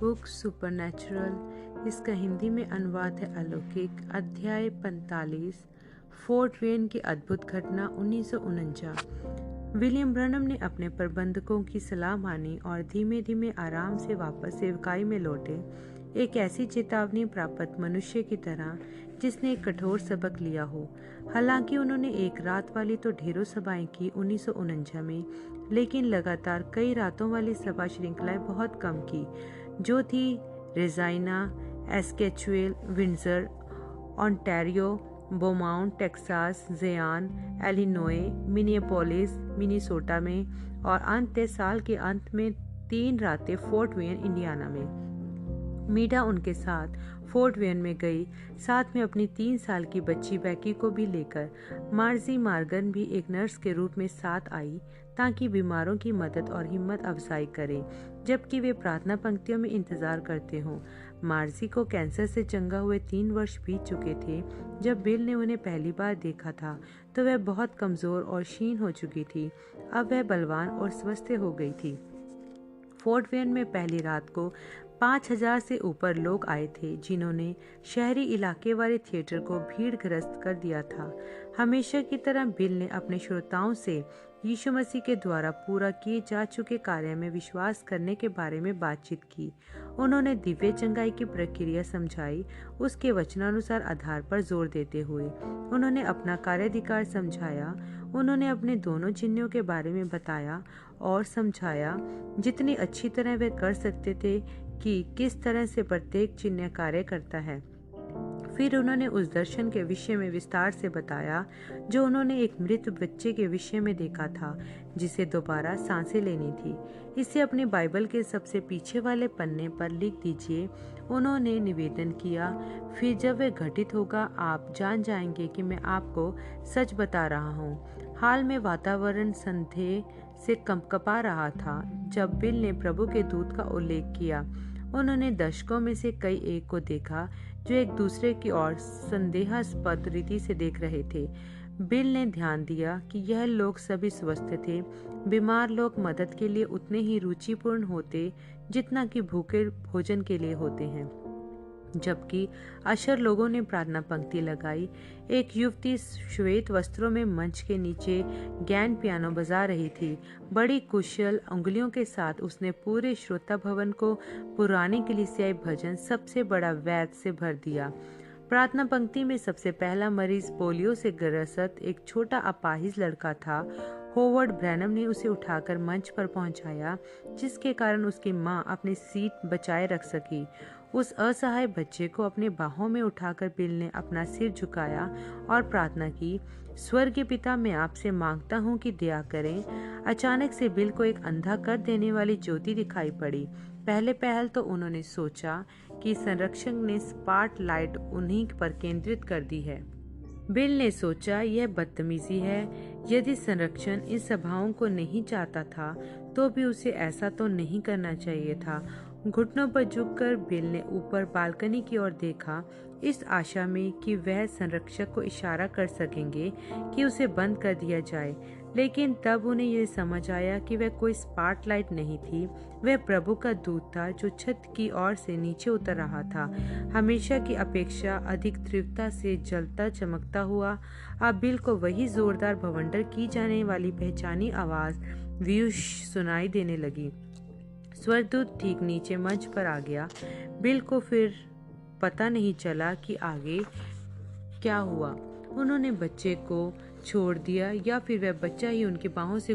Book supernatural, इसका हिंदी में अनुवाद है अलौकिक। अध्याय 45, फोर्ट वेन की अद्भुत घटना 1949। विलियम ब्रनम ने अपने प्रबंधकों की सलाह मानी और धीमे धीमे आराम से वापस सेवकाई में लौटे, एक ऐसी चेतावनी प्राप्त मनुष्य की तरह जिसने एक कठोर सबक लिया हो। हालांकि उन्होंने एक रात वाली तो ढेरों सभाएं की 1949 में, लेकिन लगातार कई रातों वाली सभा श्रृंखलाएं बहुत कम की, जो थी रेजाइना, एस्केचुएल, Windsor, Ontario, Beaumont Texas, Zion, Illinois, Minneapolis Minnesota में, और अंत साल के अंत में 3 रातें फोर्ट वेन इंडियाना में। मीडा उनके साथ फोर्ट वेन में गई, साथ में अपनी 3 साल की बच्ची बैकी को भी लेकर। मार्जी मार्गन भी एक नर्स के रूप में साथ आई ताकि बीमारों की मदद और हिम्मत अफजाई करे जबकि वे प्रार्थना पंक्तियों में इंतजार करते हों। मार्जी को कैंसर से चंगा हुए 3 वर्ष बीत चुके थे। जब बिल ने उन्हें पहली बार देखा था तो वह बहुत कमजोर और क्षीण हो चुकी थी। अब वह बलवान और स्वस्थ हो गई थी। फोर्ट वेन में पहली रात को 5000 से ऊपर लोग आए थे, जिन्होंने शहरी इलाके वाले थिएटर को भीड़ग्रस्त कर दिया था। हमेशा की तरह बिल ने अपने श्रोताओं से यीशु मसीह के द्वारा पूरा किए जा चुके कार्य में विश्वास करने के बारे में बातचीत की। उन्होंने दिव्य चंगाई की प्रक्रिया समझाई, उसके वचनानुसार आधार पर जोर देते हुए। उन्होंने अपना कार्याधिकार समझाया। उन्होंने अपने दोनों चिन्हों के बारे में बताया और समझाया जितनी अच्छी तरह वे कर सकते थे कि किस तरह से प्रत्येक चिन्ह कार्य करता है। फिर उन्होंने उस दर्शन के विषय में विस्तार से बताया जो उन्होंने एक मृत बच्चे के विषय में देखा था, जिसे दोबारा सांसें लेनी थी। इसे अपनी बाइबल के सबसे पीछे वाले पन्ने पर लिख दीजिए, उन्होंने निवेदन किया। फिर जब वह घटित होगा आप जान जाएंगे कि मैं आपको सच बता रहा हूँ। हाल में वातावरण संदेह से कंपकपा रहा था जब बिल ने प्रभु के दूत का उल्लेख किया। उन्होंने दर्शकों में से कई एक को देखा जो एक दूसरे की ओर संदेहास्पद रीति से देख रहे थे। बिल ने ध्यान दिया कि यह लोग सभी स्वस्थ थे। बीमार लोग मदद के लिए उतने ही रुचिपूर्ण होते जितना कि भूखे भोजन के लिए होते हैं। जबकि अशर लोगों ने प्रार्थना पंक्ति लगाई। एक युवती श्वेत वस्त्रों में मंच के नीचे ग्रैंड पियानो बजा रही थी। बड़ी कुशल उंगलियों के साथ उसने पूरे श्रोता भवन को पुराने कलीसियाई भजन सबसे बड़ा वैद से भर दिया। प्रार्थना पंक्ति में सबसे पहला मरीज पोलियो से ग्रसित एक छोटा अपाहिज लड़का था। होवर्ड ब्रैनम ने उसे उठाकर मंच पर पहुंचाया, जिसके कारण उसकी मां अपनी सीट बचाए रख सकी। उस असहाय बच्चे को अपने बाहों में उठाकर बिल ने अपना सिर झुकाया और प्रार्थना की, स्वर्गीय पिता, मैं आपसे मांगता हूँ कि दया करें। अचानक से बिल को एक अंधा कर देने वाली ज्योति दिखाई पड़ी। पहले पहल तो उन्होंने सोचा कि संरक्षक ने स्पॉटलाइट उन्हीं पर केंद्रित कर दी है। बिल ने सोचा यह बदतमीजी है। यदि संरक्षण इन सभाओं को नहीं चाहता था तो भी उसे ऐसा तो नहीं करना चाहिए था। घुटनों पर झुककर बिल ने ऊपर बालकनी की ओर देखा, इस आशा में कि वह संरक्षक को इशारा कर सकेंगे कि उसे बंद कर दिया जाए। लेकिन तब उन्हें यह समझ आया कि वह कोई स्पॉटलाइट नहीं थी, वह प्रभु का दूत था जो छत की ओर से नीचे उतर रहा था, हमेशा की अपेक्षा अधिक तीव्रता से जलता चमकता हुआ। अब बिल को वही जोरदार भवंडर की जाने वाली पहचानी आवाज व्यूश सुनाई देने लगी। स्वर्गदूत ठीक नीचे मंच पर आ गया। बिल को फिर पता नहीं चला कि आगे क्या हुआ। उन्होंने बच्चे को छोड़ दिया या फिर वह बच्चा ही उनकी बाहों से।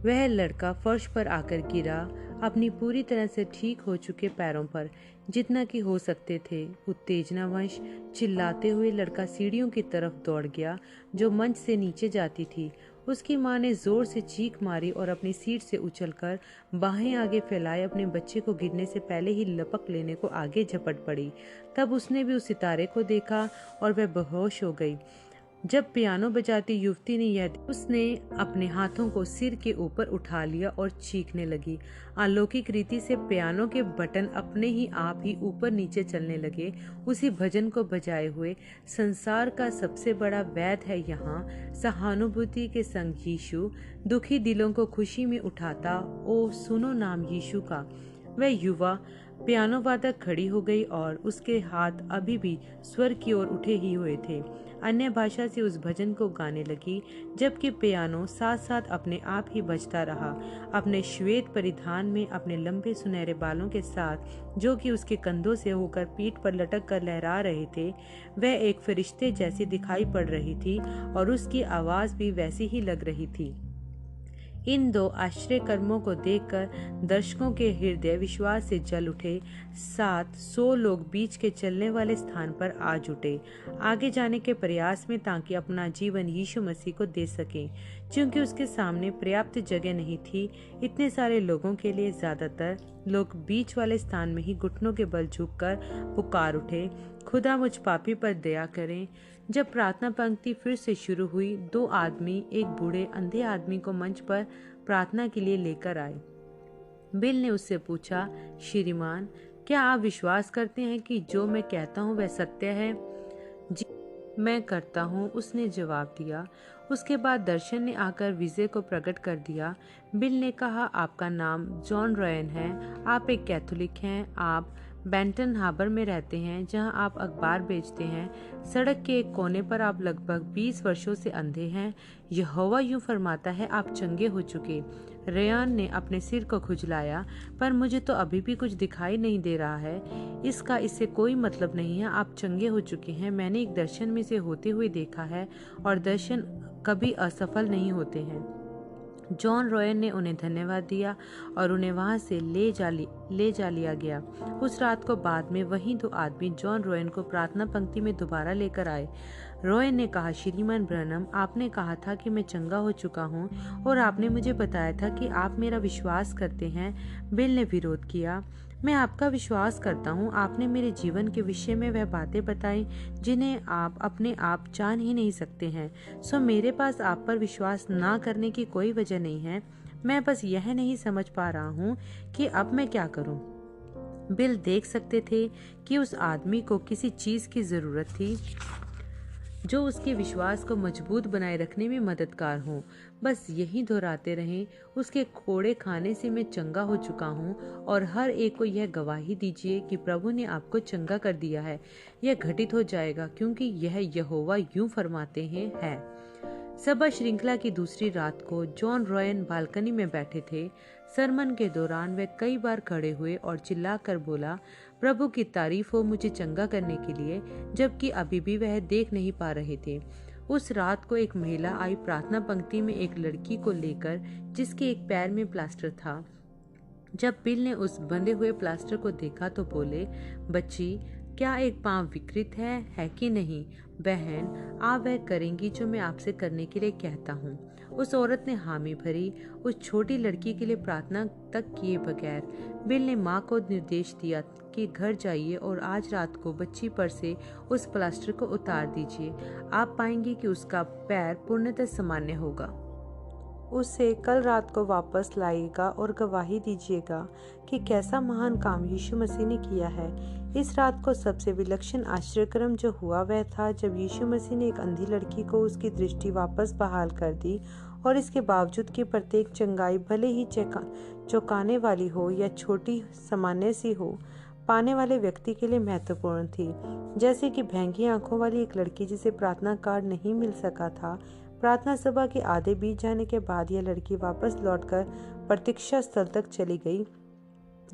वह लड़का फर्श पर आकर गिरा, अपनी पूरी तरह से ठीक हो चुके पैरों पर, जितना कि हो सकते थे। उत्तेजनावश चिल्लाते हुए लड़का सीढ़ियों की तरफ दौड़ गया जो मंच से नीचे जाती थी। उसकी मां ने जोर से चीख मारी और अपनी सीट से उछलकर बाहें आगे फैलाए अपने बच्चे को गिरने से पहले ही लपक लेने को आगे झपट पड़ी। तब उसने भी उस सितारे को देखा और वह बेहोश हो गई। जब पियानो बजाती युवती ने उसने अपने हाथों को सिर के ऊपर उठा लिया और चीखने लगी। अलौकिक रीति से पियानो के बटन अपने ही आप ही ऊपर नीचे चलने लगे, उसी भजन को बजाए हुए। संसार का सबसे बड़ा वैद है यहाँ, सहानुभूति के संग यीशु दुखी दिलों को खुशी में उठाता। ओ सुनो नाम यीशु का। वह युवा पियानो वादक खड़ी हो गई और उसके हाथ अभी भी स्वर की ओर उठे ही हुए थे। अन्य भाषा से उस भजन को गाने लगी, जबकि पियानो साथ साथ अपने आप ही बजता रहा। अपने श्वेत परिधान में अपने लंबे सुनहरे बालों के साथ, जो कि उसके कंधों से होकर पीठ पर लटक कर लहरा रहे थे, वह एक फरिश्ते जैसी दिखाई पड़ रही थी और उसकी आवाज भी वैसी ही लग रही थी। इन दो आश्चर्य कर्मों को देखकर दर्शकों के हृदय विश्वास से जल उठे। 700 लोग बीच के चलने वाले स्थान पर आ जुटे, आगे जाने के प्रयास में, ताकि अपना जीवन यीशु मसीह को दे सकें। क्योंकि उसके सामने पर्याप्त जगह नहीं थी इतने सारे लोगों के लिए, ज्यादातर लोग बीच वाले स्थान में ही घुटनों के बल झुककर पुकार उठे, खुदा मुझ पापी पर दया करें। जब प्रार्थना पंक्ति फिर से शुरू हुई, 2 आदमी एक बूढ़े अंधे आदमी को मंच पर प्रार्थना के लिए लेकर आए। बिल ने उससे पूछा, श्रीमान, क्या आप विश्वास करते हैं कि जो मैं कहता हूँ वह सत्य है? जी, मैं करता हूँ, उसने जवाब दिया। उसके बाद दर्शन ने आकर विजय को प्रकट कर दिया। बिल ने कहा, आपका नाम जॉन रॉयन है, आप एक कैथोलिक हैं, आप बेंटन हार्बर में रहते हैं, जहां आप अखबार बेचते हैं। सड़क के एक कोने पर आप लगभग 20 वर्षों से अंधे हैं। यहोवा यूं फरमाता है, आप चंगे हो चुके। रेयान ने अपने सिर को खुजलाया, पर मुझे तो अभी भी कुछ दिखाई नहीं दे रहा है। इससे कोई मतलब नहीं है, आप चंगे हो चुके हैं। मैंने एक दर्शन में से होते हुए देखा है, और दर्शन कभी असफल नहीं होते हैं। जॉन रॉयन ने उन्हें धन्यवाद दिया और उन्हें वहां से ले जा लिया गया। उस रात को बाद में वही 2 आदमी जॉन रॉयन को प्रार्थना पंक्ति में दोबारा लेकर आए। रॉयन ने कहा, श्रीमान ब्रैनम, आपने कहा था कि मैं चंगा हो चुका हूँ, और आपने मुझे बताया था कि आप मेरा विश्वास करते हैं। बिल ने विरोध किया, मैं आपका विश्वास करता हूँ। आपने मेरे जीवन के विषय में वह बातें बताई जिन्हें आप अपने आप जान ही नहीं सकते हैं। सो मेरे पास आप पर विश्वास ना करने की कोई वजह नहीं है। मैं बस यह नहीं समझ पा रहा हूँ कि अब मैं क्या करूँ। बिल देख सकते थे कि उस आदमी को किसी चीज की जरूरत थी जो उसके विश्वास को मजबूत बनाए रखने में मददगार हो। बस यही दोहराते रहें, उसके कोड़े खाने से मैं चंगा हो चुका हूँ, और हर एक को यह गवाही दीजिए कि प्रभु ने आपको चंगा कर दिया है। यह घटित हो जाएगा, क्योंकि यह यहोवा यूं फरमाते हैं है। सभा श्रृंखला की दूसरी रात को जॉन रॉयन बालकनी में बैठे थे। सरमन के दौरान वह कई बार खड़े हुए और चिल्लाकर बोला, प्रभु की तारीफ हो मुझे चंगा करने के लिए, जबकि अभी भी वह देख नहीं पा रहे थे। उस रात को एक महिला आई प्रार्थना पंक्ति में एक लड़की को लेकर, जिसके एक पैर में प्लास्टर था। जब बिल ने उस बंधे हुए प्लास्टर को देखा तो बोले, बच्ची, क्या एक पांव विकृत है कि नहीं? बहन, आप वह करेंगी जो मैं आपसे करने के लिए कहता हूँ। उस औरत ने हामी भरी, उस छोटी लड़की के लिए प्रार्थना तक किए बगैर। बिल ने माँ को निर्देश दिया कि घर जाइए और आज रात को बच्ची पर से उस प्लास्टर को उतार दीजिए। आप पाएंगे कि उसका पैर पूर्णतः सामान्य होगा। उसे कल रात को वापस लाइएगा और गवाही दीजिएगा कि कैसा महान काम यीशु मसीह ने किया है। इस रात को सबसे विलक्षण आश्चर्यक्रम जो हुआ वह था जब यीशु मसीह ने एक अंधी लड़की को उसकी दृष्टि वापस बहाल कर दी, और इसके बावजूद कि प्रत्येक चंगाई भले ही चौंकाने वाली हो या छोटी सामान्य सी हो, पाने वाले व्यक्ति के लिए महत्वपूर्ण थी। जैसे कि भैंगी आंखों वाली एक लड़की जिसे प्रार्थना कार्ड नहीं मिल सका था। प्रार्थना सभा के आधे बीत जाने के बाद यह लड़की वापस लौटकर प्रतीक्षा स्थल तक चली गई,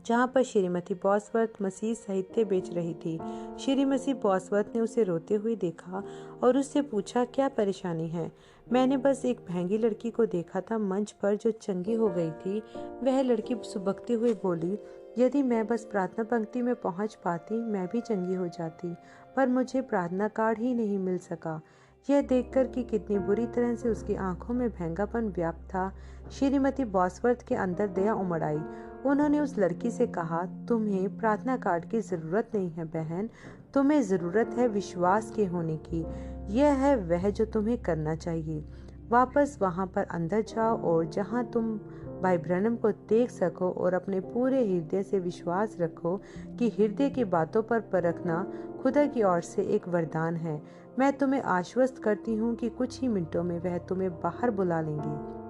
जहां पर श्रीमती बॉसवर्थ मसीह साहित्य बेच रही थी। श्रीमती बॉसवर्थ ने उसे रोते हुए देखा और उससे पूछा, क्या परेशानी है? मैंने बस एक भैंगी लड़की को देखा था मंच पर जो चंगी हो गई थी। वह लड़की सुबकते हुए बोली, यदि मैं बस प्रार्थना पंक्ति में पहुंच पाती मैं भी चंगी हो जाती, पर मुझे प्रार्थना कार्ड ही नहीं मिल सका। यह देखकर कि कितनी बुरी तरह से उसकी आंखों में भैंगापन व्याप्त था, श्रीमती बॉसवर्थ के अंदर दया उमड़ आई। उन्होंने उस लड़की से कहा, तुम्हें प्रार्थना कार्ड की जरूरत नहीं है बहन, तुम्हें जरूरत है विश्वास के होने की। यह है वह जो तुम्हें करना चाहिए। वापस वहां पर अंदर जाओ और जहां तुम भाई ब्रैनम को देख सको और अपने पूरे हृदय से विश्वास रखो कि हृदय की बातों पर परखना खुदा की ओर से एक वरदान है। मैं तुम्हें आश्वस्त करती हूँ कि कुछ ही मिनटों में वह तुम्हें बाहर बुला लेंगी।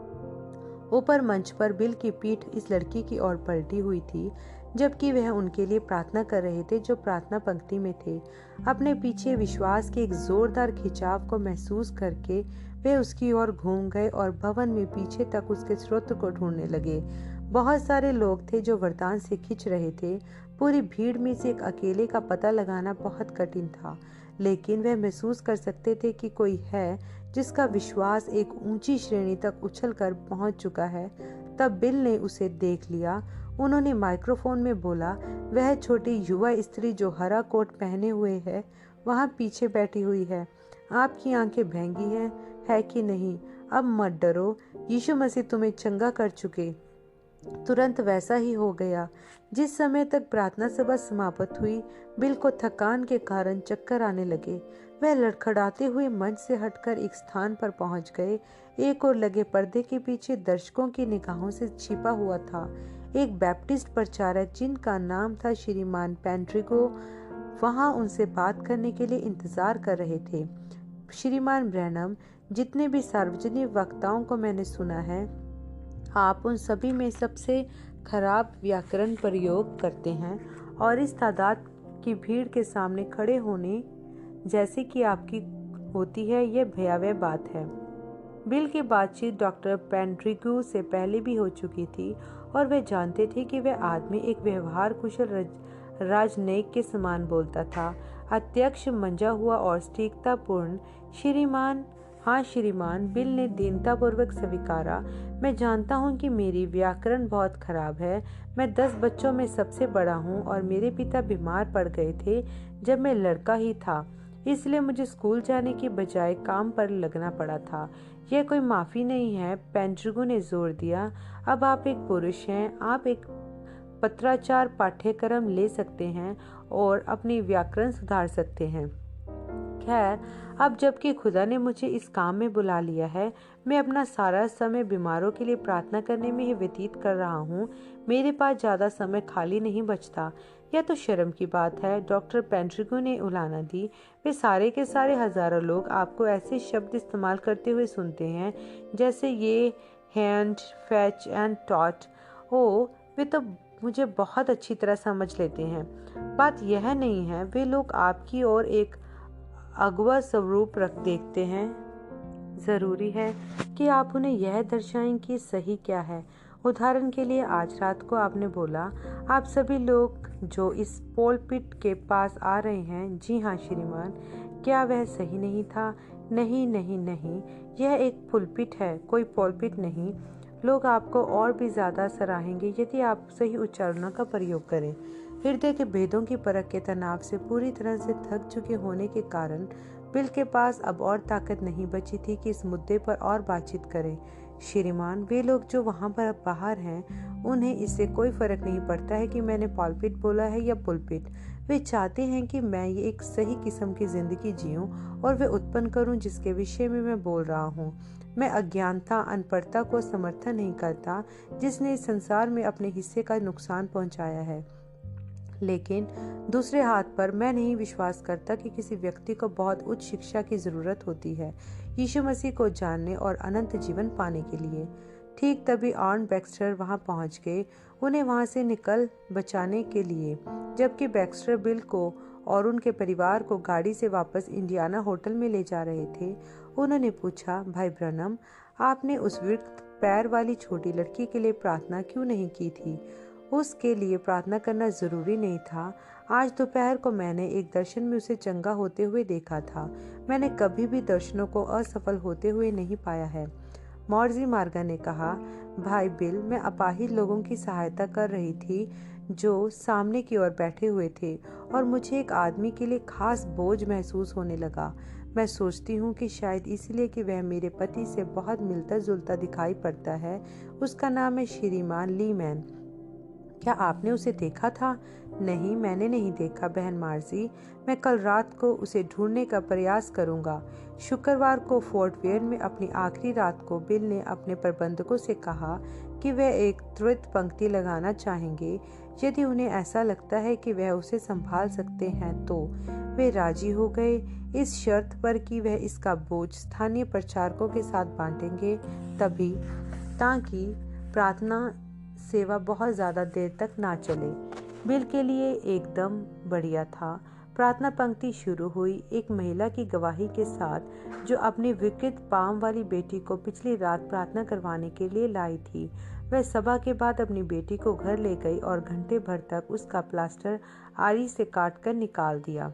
ऊपर मंच पर बिल की पीठ इस लड़की की ओर पलटी हुई थी, जबकि वह उनके लिए प्रार्थना कर रहे थे जो प्रार्थना पंक्ति में थे। अपने पीछे विश्वास के एक जोरदार खिंचाव को महसूस करके वे उसकी ओर घूम गए और भवन में पीछे तक उसके स्रोत को ढूंढने लगे। बहुत सारे लोग थे जो वरदान से खींच रहे थे। पूरी भीड़ में से एक अकेले का पता लगाना बहुत कठिन था, लेकिन वह महसूस कर सकते थे कि कोई है जिसका विश्वास एक ऊंची श्रेणी तक उछलकर पहुंच चुका है। तब बिल ने उसे देख लिया। उन्होंने माइक्रोफोन में बोला, वह छोटी युवा स्त्री जो हरा कोट पहने हुए है वहां पीछे बैठी हुई है। आपकी आंखें भैंगी हैं, है कि नहीं? अब मत डरो, यीशु मसीह तुम्हें चंगा कर चुके। तुरंत वैसा ही हो गया। जिस समय तक प्रार्थना सभा समाप्त हुई, बिल को थकान के कारण चक्कर आने लगे। वह लड़खड़ाते हुए मंच से हटकर एक स्थान पर पहुंच गए। एक और लगे पर्दे के पीछे दर्शकों की निगाहों से छिपा हुआ था एक बैप्टिस्ट प्रचारक जिनका नाम था श्रीमान पेंड्रिगो, वहां उनसे बात करने के लिए इंतजार कर रहे थे। श्रीमान ब्रैनम, जितने भी सार्वजनिक वक्ताओं को मैंने सुना है, आप उन सभी में सबसे खराब व्याकरण प्रयोग करते हैं और इस तादाद की भीड़ के सामने खड़े होने जैसे कि आपकी होती है, यह भयावह बात है। बिल की बातचीत डॉक्टर पेंड्रिगू से पहले भी हो चुकी थी और वे जानते थे कि वह आदमी एक व्यवहार कुशल राजनयिक के समान बोलता था। अध्यक्ष मंजा हुआ और सटीकतापूर्ण, श्रीमान। हाँ श्रीमान, बिल ने दीनतापूर्वक स्वीकारा। मैं जानता हूँ कि मेरी व्याकरण बहुत खराब है। मैं 10 बच्चों में सबसे बड़ा हूँ और मेरे पिता बीमार पड़ गए थे जब मैं लड़का ही था, इसलिए मुझे स्कूल जाने की बजाय काम पर लगना पड़ा था। यह कोई माफी नहीं है, पेंड्रिगो ने जोर दिया। अब आप एक पुरुष हैं, आप एक पत्राचार पाठ्यक्रम ले सकते हैं और अपनी व्याकरण सुधार सकते हैं। खैर, अब जबकि खुदा ने मुझे इस काम में बुला लिया है, मैं अपना सारा समय बीमारों के लिए प्रार्थना करने में ही व्यतीत कर रहा हूँ। मेरे पास ज्यादा समय खाली नहीं बचता। यह तो शर्म की बात है, डॉक्टर पेंड्रिगो ने उलाहना दी। वे सारे के सारे हजारों लोग आपको ऐसे शब्द इस्तेमाल करते हुए सुनते हैं जैसे ये हैंड, फैच एंड टॉट। ओ, वे तो मुझे बहुत अच्छी तरह समझ लेते हैं। बात यह नहीं है, वे लोग आपकी ओर एक अगवा स्वरूप रख देखते हैं। जरूरी है कि आप उन्हें यह दर्शाएं कि सही क्या है। उदाहरण के लिए, आज रात को आपने बोला, आप सभी लोग जो इस पोलपिट के पास आ रहे हैं। जी हाँ श्रीमान। क्या वह सही नहीं था? नहीं नहीं नहीं, यह एक पुलपिट है, कोई पोलपिट नहीं। लोग आपको और भी ज्यादा सराहेंगे यदि आप सही उच्चारणों का प्रयोग करें। हृदय के भेदों की परख के तनाव से पूरी तरह से थक चुके होने के कारण बिल के पास अब और ताकत नहीं बची थी कि इस मुद्दे पर और बातचीत करें। श्रीमान, वे लोग जो वहाँ पर बाहर हैं, उन्हें इससे कोई फर्क नहीं पड़ता है कि मैंने पॉलपिट बोला है या पुलपिट। वे चाहते हैं कि मैं ये एक सही किस्म की जिंदगी जीऊं और वे उत्पन्न करूं जिसके विषय में मैं बोल रहा हूँ। मैं अज्ञानता, अनपढ़ता को समर्थन नहीं करता जिसने इस संसार में अपने हिस्से का नुकसान पहुंचाया है, लेकिन दूसरे हाथ पर मैं नहीं विश्वास करता कि किसी व्यक्ति को बहुत उच्च शिक्षा की जरूरत होती है यीशु मसीह को जानने और अनंत जीवन पाने के लिए। ठीक तभी आर्न बैक्स्टर वहां पहुंच गए, उन्हें वहां से निकल बचाने के लिए। जबकि बैक्स्टर बिल को और उनके परिवार को गाड़ी से वापस इंडियाना होटल में ले जा रहे थे, उन्होंने पूछा, भाई ब्रनम, आपने उस विकृत पैर वाली छोटी लड़की के लिए प्रार्थना क्यों नहीं की थी? उसके लिए प्रार्थना करना जरूरी नहीं था। आज दोपहर को मैंने एक दर्शन में उसे चंगा होते हुए देखा था। मैंने कभी भी दर्शनों को असफल होते हुए नहीं पाया है। मॉर्जी मार्गा ने कहा, भाई बिल, मैं अपाहिज लोगों की सहायता कर रही थी जो सामने की ओर बैठे हुए थे और मुझे एक आदमी के लिए खास बोझ महसूस होने लगा। मैं सोचती हूँ कि शायद इसलिए कि वह मेरे पति से बहुत मिलता जुलता दिखाई पड़ता है। उसका नाम है श्रीमान लीमैन। क्या आपने उसे देखा था? नहीं, मैंने नहीं देखा बहन मार्जी। मैं कल रात को उसे ढूंढने का प्रयास करूंगा। शुक्रवार को फोर्ट वेयर में अपनी आखिरी रात को बिल ने अपने प्रबंधकों से कहा कि वे एक त्वरित पंक्ति लगाना चाहेंगे यदि उन्हें ऐसा लगता है कि वह उसे संभाल सकते हैं तो। वे राजी हो गए इस शर्त पर कि वह इसका बोझ स्थानीय प्रचारकों के साथ बांटेंगे, तभी ताकि प्रार्थना सेवा बहुत ज्यादा देर तक ना चले। बिल के लिए एकदम बढ़िया था। प्रार्थना पंक्ति शुरू हुई एक महिला की गवाही के साथ जो अपनी विकृत पांव वाली बेटी को पिछली रात प्रार्थना करवाने के लिए लाई थी। वह सभा के बाद अपनी बेटी को घर ले गई और घंटे भर तक उसका प्लास्टर आरी से काटकर निकाल दिया।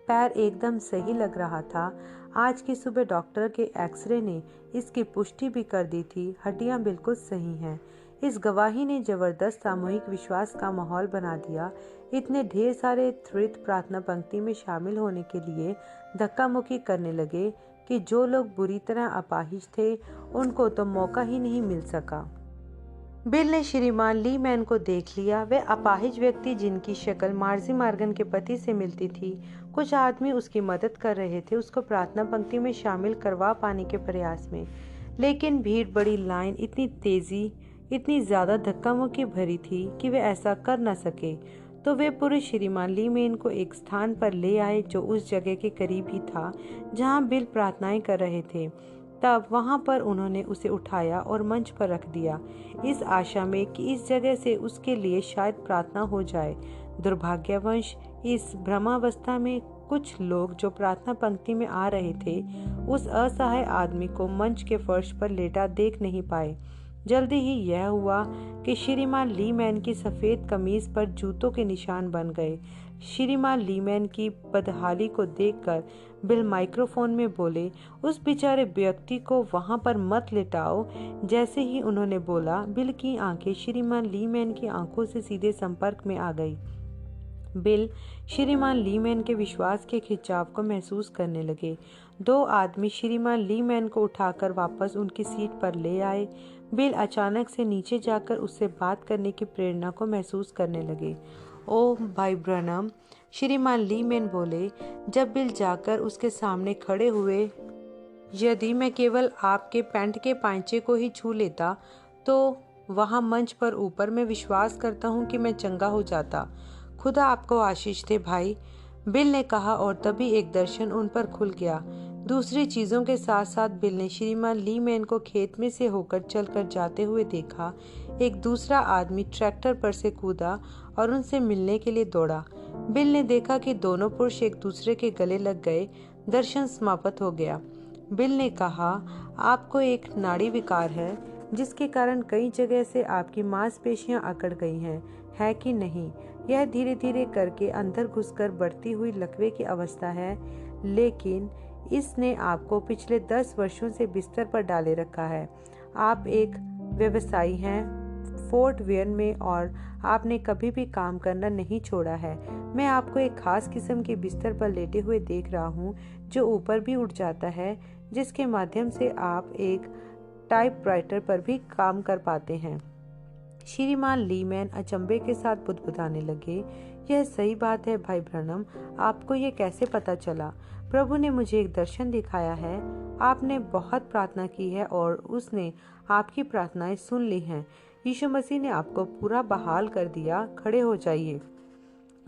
पैर एकदम सही लग रहा था। आज की सुबह डॉक्टर के एक्सरे ने इसकी पुष्टि भी कर दी थी, हड्डियां बिल्कुल सही हैं। इस गवाही ने जबरदस्त सामूहिक विश्वास का माहौल बना दिया। इतने ढेर सारे त्वरित प्रार्थना पंक्ति में शामिल होने के लिए धक्का मुक्की करने लगे कि जो लोग बुरी तरह अपाहिज थे उनको तो मौका ही नहीं मिल सका। बिल ने श्रीमान ली मैन को देख लिया। वे अपाहिज व्यक्ति जिनकी शक्ल मार्जी मार्गन के पति से मिलती थी। कुछ आदमी उसकी मदद कर रहे थे उसको प्रार्थना पंक्ति में शामिल करवा पाने के प्रयास में, लेकिन भीड़ बड़ी लाइन इतनी ज्यादा धक्का मुक्की भरी थी कि वे ऐसा कर न सके। तो वे पुरुष श्रीमान ली मैन को एक स्थान पर ले आए जो उस जगह के करीब ही था जहां बिल प्रार्थनाएं कर रहे थे। तब वहां पर उन्होंने उसे उठाया और मंच पर रख दिया, इस आशा में कि इस जगह से उसके लिए शायद प्रार्थना हो जाए। दुर्भाग्यवश इस भ्रमावस्था में कुछ लोग जो प्रार्थना पंक्ति में आ रहे थे उस असहाय आदमी को मंच के फर्श पर लेटा देख नहीं पाए। जल्दी ही यह हुआ कि श्रीमान ली मैन की सफेद कमीज पर जूतों के निशान बन गए। श्रीमान ली मैन की बदहाली को देखकर बिल माइक्रोफोन में बोले, उस बेचारे व्यक्ति को वहां पर मत लिटाओ। जैसे ही उन्होंने बोला, बिल की आंखें श्रीमान ली मैन की आंखों से सीधे संपर्क में आ गई। बिल श्रीमान ली मैन के विश्वास के खिंचाव को महसूस करने लगे। दो आदमी श्रीमान ली मैन को उठाकर वापस उनकी सीट पर ले आए। बिल अचानक से नीचे जाकर उससे बात करने की प्रेरणा को महसूस करने लगे। ओह भाई ब्रनम, श्रीमान ली मैन बोले जब बिल जाकर उसके सामने खड़े हुए, यदि मैं केवल आपके पैंट के पांचे को ही छू लेता तो वहां मंच पर ऊपर मैं विश्वास करता हूं कि मैं चंगा हो जाता। खुदा आपको आशीष दे भाई, बिल ने कहा और तभी एक दर्शन उन पर खुल गया। दूसरी चीजों के साथ साथ बिल ने श्रीमान ली मैन को खेत में से होकर चलकर जाते हुए देखा। एक दूसरा आदमी ट्रैक्टर पर से कूदा और उनसे मिलने के लिए दौड़ा। बिल ने देखा कि दोनों पुरुष एक दूसरे के गले लग गए। दर्शन समाप्त हो गया। बिल ने कहा, आपको एक नाड़ी विकार है जिसके कारण कई जगह से आपकी मांसपेशियां अकड़ गई हैं, है कि नहीं? यह धीरे धीरे करके अंदर घुसकर बढ़ती हुई लकवे की अवस्था है, लेकिन इसने आपको पिछले 10 वर्षों से बिस्तर पर डाले रखा है। आप एक व्यवसायी हैं फोर्ट वेयन में और आपने कभी भी काम करना नहीं छोड़ा है। मैं आपको एक खास किस्म के बिस्तर पर लेटे हुए देख रहा हूँ जो ऊपर भी उठ जाता है, जिसके माध्यम से आप एक टाइपराइटर पर भी काम कर पाते हैं। श्रीमान ली मैन अचंभे के साथ बुदबुदाने लगे। यह सही बात है भाई ब्रनम, आपको यह कैसे पता चला? प्रभु ने मुझे एक दर्शन दिखाया है। आपने बहुत प्रार्थना की है और उसने आपकी प्रार्थनाएं सुन ली हैं। यीशु मसीह ने आपको पूरा बहाल कर दिया। खड़े हो जाइए।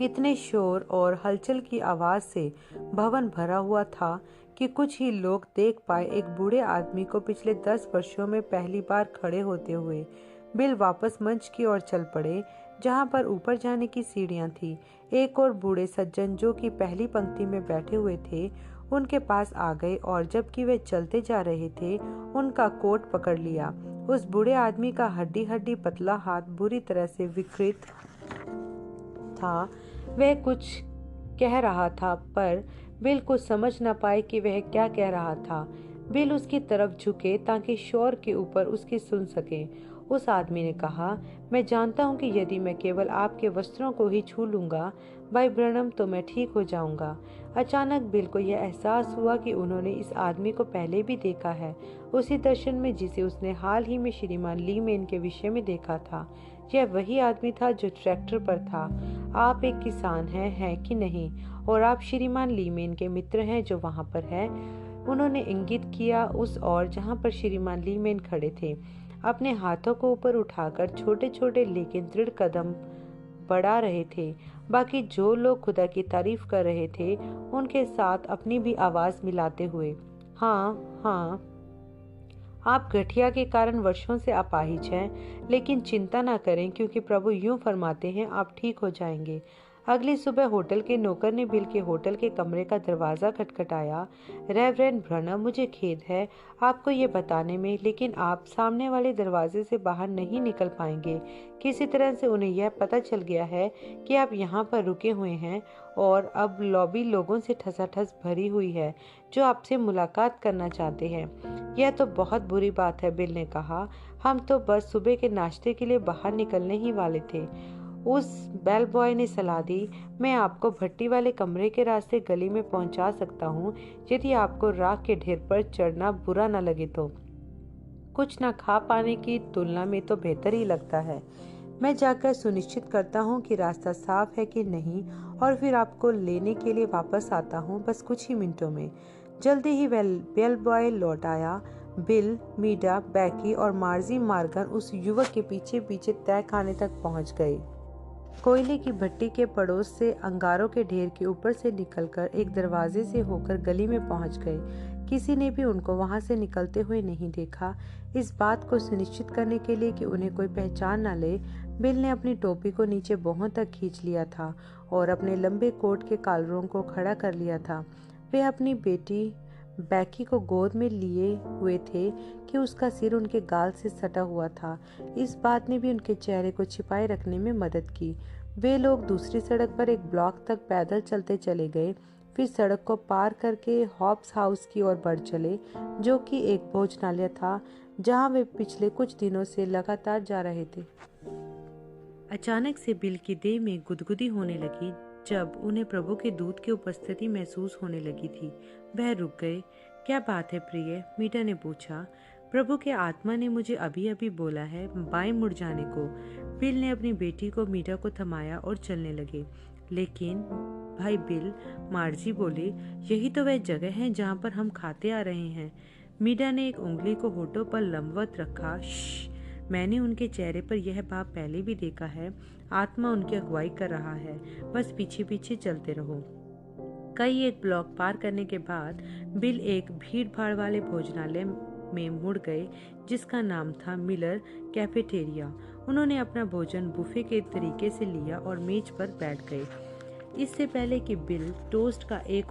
इतने शोर और हलचल की आवाज से भवन भरा हुआ था कि कुछ ही लोग देख पाए एक बूढ़े आदमी को पिछले 10 वर्षों में पहली बार खड़े होते हुए। बिल वापस मंच की ओर चल पड़े जहां पर ऊपर जाने की सीढ़ियां थी। एक और बूढ़े सज्जन जो कि पहली पंक्ति में बैठे हुए थे उनके पास आ गए और जबकि वे चलते जा रहे थे उनका कोट पकड़ लिया। उस बूढ़े आदमी का हड्डी हड्डी पतला हाथ बुरी तरह से विकृत था। वह कुछ कह रहा था पर बिल को समझ न पाए कि वह क्या कह रहा था। बिल उसकी तरफ झुके ताकि शोर के ऊपर उसकी सुन सके। उस आदमी ने कहा, मैं जानता हूँ कि यदि मैं केवल आपके वस्त्रों को ही छू लूंगा भाई ब्रनम तो मैं ठीक हो जाऊंगा। अचानक बिल को यह एहसास हुआ कि उन्होंने इस आदमी को पहले भी देखा है, उसी दर्शन में जिसे उसने हाल ही में श्रीमान ली मैन के विषय में देखा था। यह वही आदमी था जो ट्रैक्टर पर था। आप एक किसान हैं कि नहीं? और आप श्रीमान ली मैन के मित्र हैं जो वहां पर है? उन्होंने इंगित किया उस ओर जहां पर श्रीमान ली मैन खड़े थे, अपने हाथों को ऊपर उठाकर छोटे छोटे लेकिन दृढ़ कदम बढ़ा रहे थे। बाकी जो लोग खुदा की तारीफ कर रहे थे उनके साथ अपनी भी आवाज मिलाते हुए हाँ हाँ। आप गठिया के कारण वर्षों से अपाहिज हैं, लेकिन चिंता ना करें क्योंकि प्रभु यूं फरमाते हैं आप ठीक हो जाएंगे। अगली सुबह होटल के नौकर ने बिल के होटल के कमरे का दरवाज़ा खटखटाया। रेवरेंड ब्रनम, मुझे खेद है आपको ये बताने में, लेकिन आप सामने वाले दरवाजे से बाहर नहीं निकल पाएंगे। किसी तरह से उन्हें यह पता चल गया है कि आप यहाँ पर रुके हुए हैं और अब लॉबी लोगों से ठसाठस भरी हुई है जो आपसे मुलाकात करना चाहते हैं। यह तो बहुत बुरी बात है, बिल ने कहा। हम तो बस सुबह के नाश्ते के लिए बाहर निकलने ही वाले थे। उस बेल बॉय ने सलाह दी, मैं आपको भट्टी वाले कमरे के रास्ते गली में पहुंचा सकता हूं, यदि आपको राख के ढेर पर चढ़ना बुरा न लगे तो। कुछ न खा पाने की तुलना में तो बेहतर ही लगता है। मैं जाकर सुनिश्चित करता हूं कि रास्ता साफ है कि नहीं और फिर आपको लेने के लिए वापस आता हूं, बस कुछ ही मिनटों में। जल्दी ही बेल बॉय लौट आया। बिल, मीडा, बैकी और मार्जी मार्गन उस युवक के पीछे पीछे तय खाने तक पहुंच गए। कोयले की भट्टी के पड़ोस से अंगारों के ढेर के ऊपर से निकलकर एक दरवाजे से होकर गली में पहुंच गए। किसी ने भी उनको वहां से निकलते हुए नहीं देखा। इस बात को सुनिश्चित करने के लिए कि उन्हें कोई पहचान न ले, बिल ने अपनी टोपी को नीचे बाहों तक खींच लिया था और अपने लंबे कोट के कॉलरों को खड़ा कर लिया था। वे अपनी बेटी बैकी को गोद में लिए हुए थे कि उसका सिर उनके गाल से सटा हुआ था। इस बात ने भी उनके चेहरे को छिपाए रखने में मदद की। वे लोग दूसरी सड़क पर एक ब्लॉक तक पैदल चलते चले गए, फिर सड़क को पार करके हॉब्स हाउस की ओर बढ़ चले, जो कि एक भोजनालय था जहां वे पिछले कुछ दिनों से लगातार जा रहे थे। अचानक से बिल की देह में गुदगुदी होने लगी। जब उन्हें प्रभु के दूत की उपस्थिति महसूस होने लगी थी, वह रुक गए। क्या बात है प्रिय? मीटा ने पूछा। प्रभु के आत्मा ने मुझे अभी अभी बोला है बाएं मुड़ जाने को। बिल ने अपनी बेटी को मीटा को थमाया और चलने लगे। लेकिन भाई बिल, मार्जी बोले, यही तो वह जगह है जहाँ पर हम खाते आ रहे हैं। मीडा ने एक उंगली को होठों पर लंबवत रखा। मैंने उनके चेहरे पर यह भाव पहले भी देखा है। आत्मा उनकी अगुवाई कर रहा है, बस पीछे पीछे चलते रहो। कई एक ब्लॉक पार करने के बाद बिल एक भीड़ भाड़ वाले भोजनालय में मुड़ गए जिसका नाम था मिलर कैफेटेरिया। उन्होंने अपना भोजन बुफे के तरीके से लिया और मेज पर बैठ गए। इससे पहले कि बिल टोस्ट का एक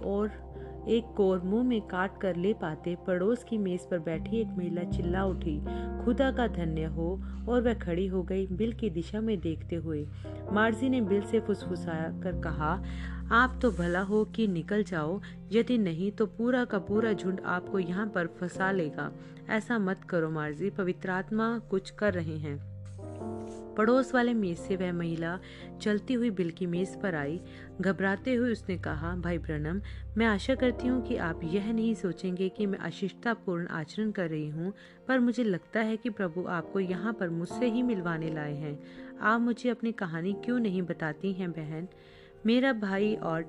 कोर मुंह में काट कर ले पाते, पड़ोस की मेज पर बैठी एक महिला चिल्ला उठी, खुदा का धन्य हो, और वह खड़ी हो गई बिल की दिशा में देखते हुए। मार्जी ने बिल से फुसफुसा कर कहा, आप तो भला हो कि निकल जाओ, यदि नहीं तो पूरा का पूरा झुंड आपको यहाँ पर फंसा लेगा। ऐसा मत करो मार्जी, पवित्र आत्मा कुछ कर रहे हैं। पड़ोस वाले मेज से वह महिला चलती हुई बिल की मेज पर आई। घबराते हुए उसने कहा, भाई ब्रनम, मैं आशा करती हूँ कि आप यह नहीं सोचेंगे कि मैं अशिष्टतापूर्ण आचरण कर रही हूँ, पर मुझे लगता है कि प्रभु आपको यहाँ पर मुझसे ही मिलवाने लाए हैं। आप मुझे अपनी कहानी क्यों नहीं बताती हैं बहन? मेरा भाई और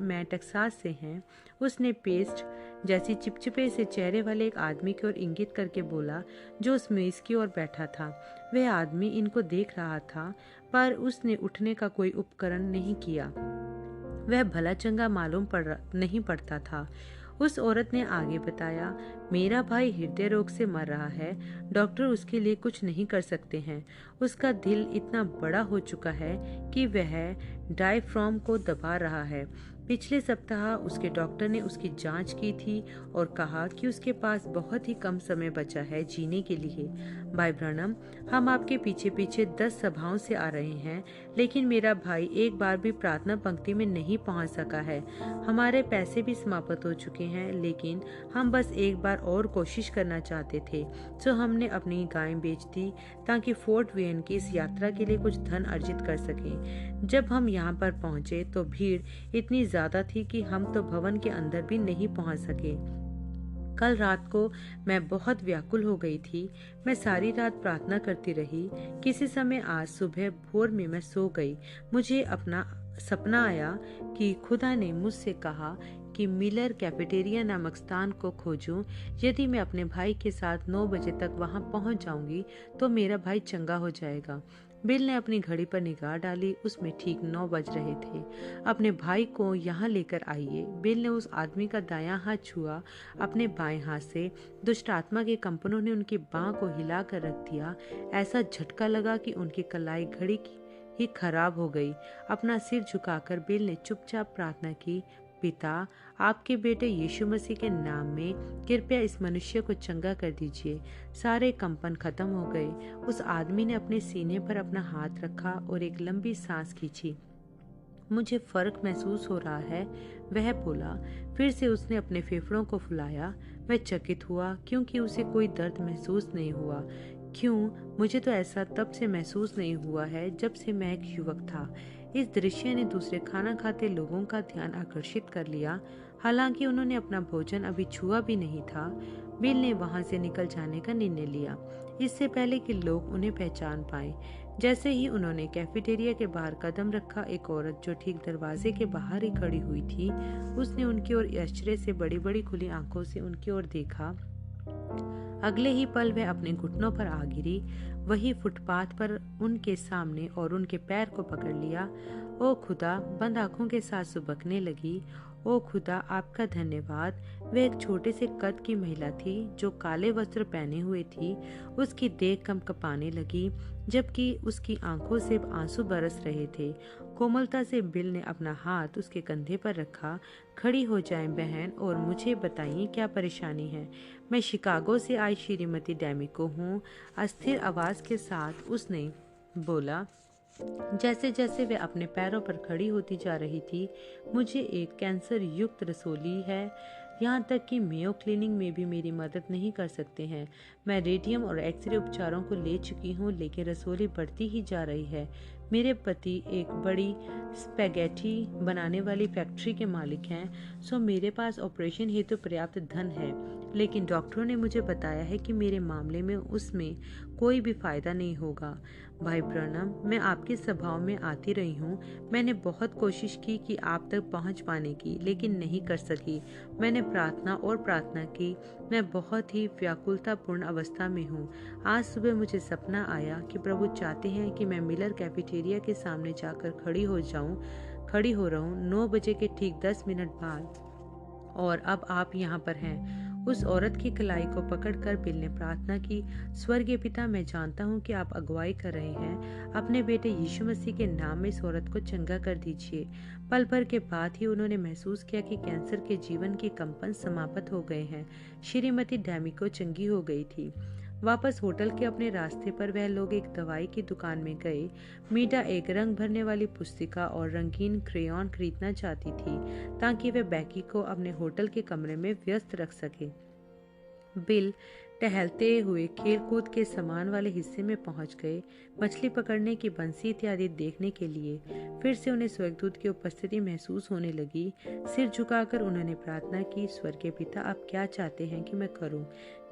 मैं टेक्सास से हैं। उसने पेस्ट जैसी चिपचिपे से चेहरे वाले एक आदमी की ओर इंगित करके बोला, जो उस मेज की ओर बैठा था। वह आदमी इनको देख रहा था, पर उसने उठने का कोई उपकरण नहीं किया। वह भला चंगा मालूम नहीं पड़ता था। उस औरत ने आगे बताया, मेरा भाई हृदय रोग से मर रहा है। डॉक्टर उसके लिए कुछ नहीं कर सकते हैं। उसका दिल इतना बड़ा हो चुका है कि वह डायफ्राम को दबा रहा है। पिछले सप्ताह उसके डॉक्टर ने उसकी जांच की थी और कहा कि उसके पास बहुत ही कम समय बचा है जीने के लिए। भाई ब्रनम, हम आपके पीछे पीछे 10 सभाओं से आ रहे हैं, लेकिन मेरा भाई एक बार भी प्रार्थना पंक्ति में नहीं पहुंच सका है। हमारे पैसे भी समाप्त हो चुके हैं, लेकिन हम बस एक बार और कोशिश करना चाहते थे, तो हमने अपनी गायें बेच दी ताकि फोर्ट वेन की इस यात्रा के लिए कुछ धन अर्जित कर सकें। जब हम यहाँ पर पहुंचे तो भीड़ इतनी ज्यादा थी कि हम तो भवन के अंदर भी नहीं पहुंच सके। कल रात को मैं बहुत व्याकुल हो गई थी। मैं सारी रात प्रार्थना करती रही। किसी समय आज सुबह भोर में मैं सो गई। मुझे अपना सपना आया कि खुदा ने मुझसे कहा कि मिलर कैफेटेरिया नामक स्थान को खोजूं। यदि मैं अपने भाई के साथ 9 बजे तक वहां पहुंच जाऊंगी तो मेरा भाई चंगा हो जाएगा। बिल ने अपनी घड़ी पर निगाह डाली। उसमें ठीक 9 बज रहे थे। अपने भाई को यहाँ लेकर आइए। बिल ने उस आदमी का दायां हाथ छुआ अपने बाएं हाथ से। दुष्ट आत्मा के कंपनों ने उनकी बाह को हिला कर रख दिया। ऐसा झटका लगा कि उनकी कलाई घड़ी की ही खराब हो गई। अपना सिर झुकाकर बिल ने चुपचाप प्रार्थना की, पिता, आपके बेटे यीशु मसीह के नाम में कृपया इस मनुष्य को चंगा कर दीजिए। सारे कंपन खत्म हो गए। उस आदमी ने अपने सीने पर अपना हाथ रखा और एक लंबी सांस खींची। मुझे फर्क महसूस हो रहा है, वह बोला। फिर से उसने अपने फेफड़ों को फुलाया। वह चकित हुआ क्योंकि उसे कोई दर्द महसूस नहीं हुआ। क्यों? मुझे तो ऐसा तब से महसूस नहीं हुआ है जब से मैं एक युवक था। इस दृश्य ने दूसरे खाना खाते लोगों का ध्यान आकर्षित कर लिया, हालांकि उन्होंने अपना भोजन अभी छुआ भी नहीं था। बिल ने वहां से निकल जाने का निर्णय लिया, इससे पहले कि लोग उन्हें पहचान पाए। जैसे ही उन्होंने कैफेटेरिया के बाहर कदम रखा, एक औरत जो ठीक दरवाजे के बाहर ही खड़ी हुई थी, उसने उनकी ओर आश्चर्य से बड़ी बड़ी खुली आंखों से उनकी ओर देखा। अगले ही पल वह अपने घुटनों पर आ गिरी, वही फुटपाथ पर उनके सामने, और उनके पैर को पकड़ लिया। ओ खुदा, बंद आंखों के साथ सुबकने लगी। ओ खुदा, आपका धन्यवाद। वह एक छोटे से कद की महिला थी जो काले वस्त्र पहने हुए थी। उसकी देह कँपकँपाने लगी जबकि उसकी आंखों से आंसू बरस रहे थे। कोमलता से बिल ने अपना हाथ उसके कंधे पर रखा। खड़ी हो जाएं बहन और मुझे बताइए क्या परेशानी है। मैं शिकागो से आई श्रीमती डैमिको हूँ, अस्थिर आवाज के साथ उसने बोला। जैसे जैसे वे अपने पैरों पर खड़ी होती जा रही थी, मुझे एक कैंसर युक्त रसोली है, यहाँ तक कि मेयो क्लिनिक में भी मेरी मदद नहीं कर सकते हैं। मैं रेडियम और एक्सरे उपचारों को ले चुकी हूँ, लेकिन रसोली बढ़ती ही जा रही है। मेरे पति एक बड़ी स्पैगेटी बनाने वाली फैक्ट्री के मालिक हैं, सो मेरे पास ऑपरेशन हेतु पर्याप्त धन है, लेकिन डॉक्टरों ने मुझे बताया है कि मेरे मामले में उसमें कोई भी फायदा नहीं होगा। भाई ब्रनम, मैं आपकी सभाओं में आती रही हूँ। मैंने बहुत कोशिश की कि आप तक पहुँच पाने की, लेकिन नहीं कर सकी। मैंने प्रार्थना और प्रार्थना की। मैं बहुत ही व्याकुलतापूर्ण अवस्था में हूँ। आज सुबह मुझे सपना आया कि प्रभु चाहते हैं कि मैं मिलर कैफेटेरिया के सामने जाकर खड़ी हो रहूं 9 बजे के ठीक 10 मिनट बाद, और अब आप यहाँ पर हैं। उस औरत की कलाई को पकड़कर बिल ने प्रार्थना की, स्वर्गीय पिता, मैं जानता हूँ कि आप अगुवाई कर रहे हैं। अपने बेटे यीशु मसीह के नाम में इस औरत को चंगा कर दीजिए। पल भर के बाद ही उन्होंने महसूस किया कि कैंसर के जीवन के कंपन समाप्त हो गए हैं। श्रीमती डैमिको चंगी हो गई थी। वापस होटल के अपने रास्ते पर वह लोग एक दवाई की दुकान में गए। मीडा एक रंग भरने वाली पुस्तिका और रंगीन क्रेयॉन खरीदना चाहती थी ताकि वह बैकी को अपने होटल के कमरे में व्यस्त रख सके। बिल टहलते हुए खेलकूद के सामान वाले हिस्से में पहुंच गए, मछली पकड़ने की बंसी इत्यादि देखने के लिए। फिर से उन्हें स्वर्गदूत की उपस्थिति महसूस होने लगी। सिर झुकाकर उन्होंने प्रार्थना की, स्वर्गीय पिता, आप क्या चाहते हैं कि मैं करूं?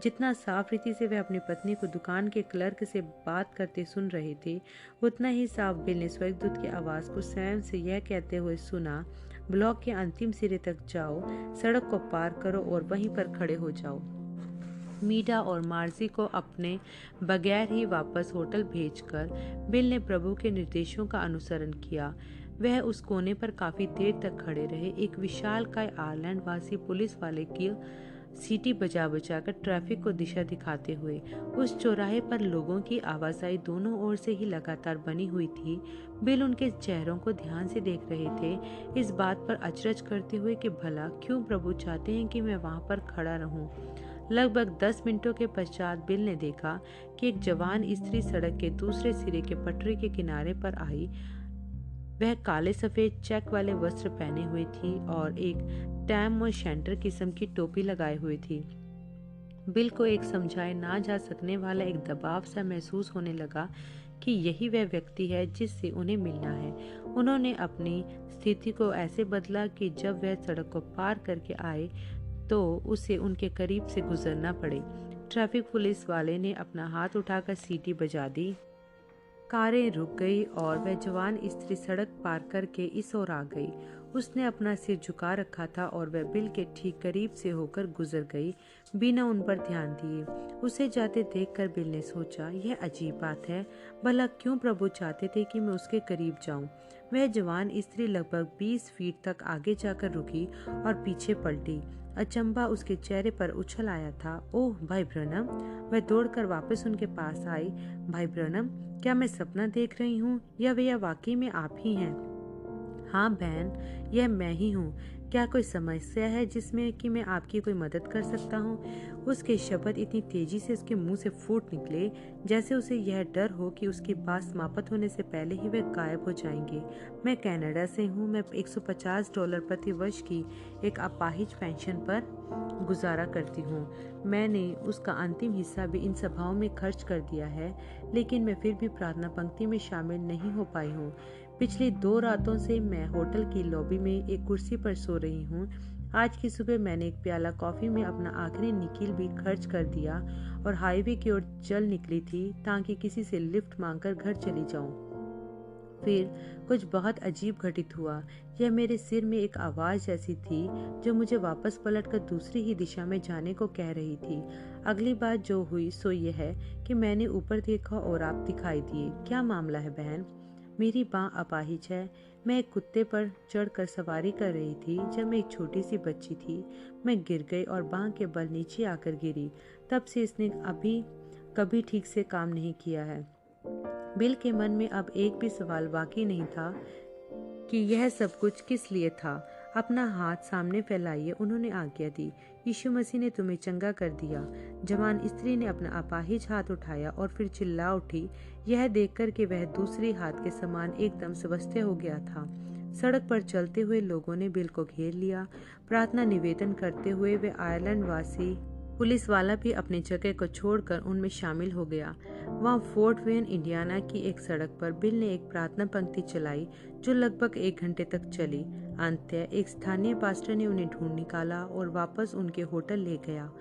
जितना साफ रीति से वे अपनी पत्नी को दुकान के क्लर्क से बात करते सुन रहे थे, उतना ही साफ बिल ने स्वर्गदूत की आवाज को स्वयं से यह कहते हुए सुना, ब्लॉक के अंतिम सिरे तक जाओ, सड़क को पार करो और वहीं पर खड़े हो जाओ। मीडा और मार्जी को अपने बगैर ही वापस होटल भेजकर बिल ने प्रभु के निर्देशों का अनुसरण किया। वह उस कोने पर काफी देर तक खड़े रहे, एक विशालकाय आयरलैंड वासी पुलिस वाले की सीटी बजा बजाकर ट्रैफिक को दिशा दिखाते हुए। उस चौराहे पर लोगों की आवाजाही दोनों ओर से ही लगातार बनी हुई थी। बिल उनके चेहरों को ध्यान से देख रहे थे, इस बात पर अचरज करते हुए कि भला क्यों प्रभु चाहते हैं कि मैं वहां पर खड़ा रहूं। लगभग 10 मिनटों के पश्चात बिल ने देखा कि एक जवान स्त्री सड़क के दूसरे सिरे के पटरी के किनारे पर आई। वह काले सफेद चेक वाले वस्त्र पहने हुए थी और एक टैम और शेंटर किस्म की टोपी लगाए हुए थी। बिल को एक समझाए ना जा सकने वाला एक दबाव सा महसूस होने लगा कि यही वह व्यक्ति है जिससे उन्हें मिलना है। उन्होंने अपनी स्थिति को ऐसे बदला कि जब वह सड़क को पार करके आए तो उसे उनके करीब से गुजरना पड़े। ट्रैफिक पुलिस वाले ने अपना हाथ उठाकर सीटी बजा दी। कारें रुक गई और वह जवान स्त्री सड़क पार करके इस ओर आ गई। उसने अपना सिर झुका रखा था और वह बिल के ठीक करीब से होकर गुजर गई बिना उन पर ध्यान दिए। उसे जाते देखकर बिल ने सोचा, यह अजीब बात है, भला क्यों प्रभु चाहते थे कि मैं उसके करीब जाऊं। वह जवान स्त्री लगभग 20 फीट तक आगे जाकर रुकी और पीछे पलटी। अचंभा उसके चेहरे पर उछल आया था। ओह भाई ब्रनम! वह दौड़कर वापस उनके पास आई। भाई ब्रनम, क्या मैं सपना देख रही हूँ या वे वाकई में आप ही हैं? हाँ बहन, यह मैं ही हूँ। क्या कोई समस्या है जिसमें कि मैं आपकी कोई मदद कर सकता हूँ? उसके शब्द इतनी तेजी से उसके मुंह से फूट निकले जैसे उसे यह डर हो कि उसकी बात समाप्त होने से पहले ही वे गायब हो जाएंगे। मैं कनाडा से हूँ। मैं $150 प्रति वर्ष की एक अपाहिज पेंशन पर गुजारा करती हूँ। मैंने उसका अंतिम हिस्सा भी इन सभाओं में खर्च कर दिया है, लेकिन मैं फिर भी प्रार्थना पंक्ति में शामिल नहीं हो पाई हूँ। पिछली 2 रातों से मैं होटल की लॉबी में एक कुर्सी पर सो रही हूँ। आज की सुबह मैंने एक प्याला कॉफी में अपना आखिरी निकिल भी खर्च कर दिया और हाईवे की ओर चल निकली थी ताकि किसी से लिफ्ट मांगकर घर चली जाऊं। फिर कुछ बहुत अजीब घटित हुआ। यह मेरे सिर में एक आवाज ऐसी थी जो मुझे वापस पलटकर दूसरी ही दिशा में जाने को कह रही थी। अगली बात जो हुई सो यह है कि मैंने ऊपर देखा और आप दिखाई दिए। क्या मामला है बहन? मेरी बाँ अपाहिज है। मैं एक कुत्ते पर चढ़कर सवारी कर रही थी जब मैं एक छोटी सी बच्ची थी। मैं गिर गई और बाँ के बल नीचे आकर गिरी। तब से इसने अभी कभी ठीक से काम नहीं किया है। बिल के मन में अब एक भी सवाल बाकी नहीं था कि यह सब कुछ किस लिए था। अपना हाथ सामने फैलाइए, उन्होंने आज्ञा दी। यीशु मसीह ने तुम्हें चंगा कर दिया। जवान स्त्री ने अपना अपाहिज हाथ उठाया और फिर चिल्ला उठी, यह देखकर कि वह दूसरे हाथ के समान एकदम स्वस्थ हो गया था। सड़क पर चलते हुए लोगों ने बिल को घेर लिया। प्रार्थना निवेदन करते हुए वे आयरलैंड वासी पुलिस वाला भी अपनी जगह को छोड़कर उनमें शामिल हो गया। वहाँ फोर्ट वेन इंडियाना की एक सड़क पर बिल ने एक प्रार्थना पंक्ति चलाई जो लगभग 1 घंटे तक चली। अंततः एक स्थानीय पास्टर ने उन्हें ढूंढ निकाला और वापस उनके होटल ले गया।